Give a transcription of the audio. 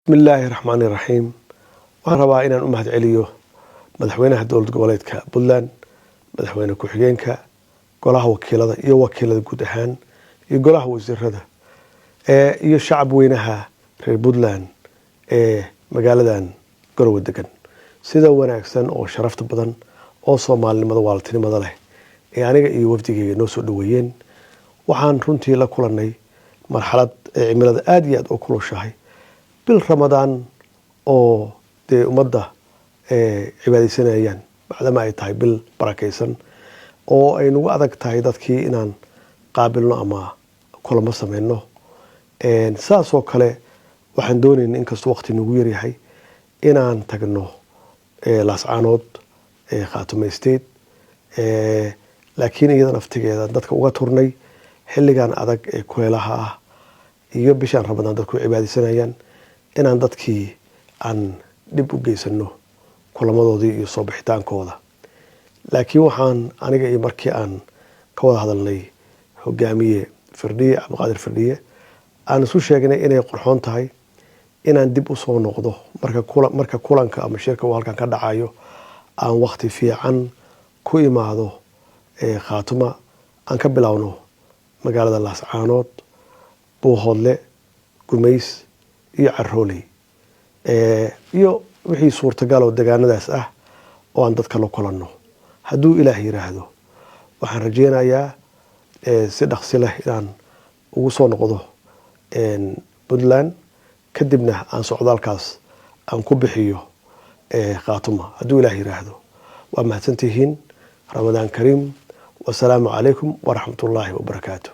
بسم الله الرحمن الرحيم. waxaan rabaa inaan u mahad celiyo madaxweynaha dowlad goboleedka Puntland, madaxweyne ku-xigeenka, golaha wakiilada iyo wakiilada guud ahaan iyo golaha wasiirada iyo shacab weynaha reer Puntland magaaladan Garowe degan sida wanaagsan oo sharafta badan oo Soomaalinimada waaltinimada leh aniga iyo wafdigeyga noo soo dhaweeyeen. waxaan runtii la kulanay marxalad cimilada aad iyo aad u kulushahay bil Ramadaan oo ummadda cibaadeysanayaan bacdama ay tahay bil barakeysan oo ay nagu adag tahay dadkii inaan qaabilno ama kulamo sameeyno. saas oo kale waxaan doonaynaa in kastoo waqti nagu yar yahay inaan tagno Laascaanood Khaatume State laakiin iyada naftigeeda dadka uga turnay xilligan adag ee kuleelaha ah iyo bishan Ramadaan dadku cibaadeysanayaan inaan dadkii aan dib u geysano kulamadoodii iyo soo bixitaankooda. laakiin waxaan aniga iyo markii aan ka wada hadalnay hogaamiye Firdhiye Cabdiqaadir Firdhiye aan isu sheegnay inay qurxoon tahay inaan dib u soo noqdo marka kulanka ama shirka uu halkan ka dhacayo aan waqti fiican ku imaado Khaatuma aan ka bilowno magaalada Laascaanood, Buuhoodle, Gumeys iyo Carooley iyo wixii suurtagal oo deegaanadaas ah oo aan dadka la kulanno hadduu Ilaahay yiraahdo. waxaan rajeynayaa si dhaqsi leh inaan ugu soo noqdo Puntland kadibna aan socdaalkaas aan ku bixiyo Khaatuma hadduu Ilaahay yiraahdo. waa mahadsantihiin. Ramadaan Kariim. والسلام عليكم ورحمة الله وبركاته.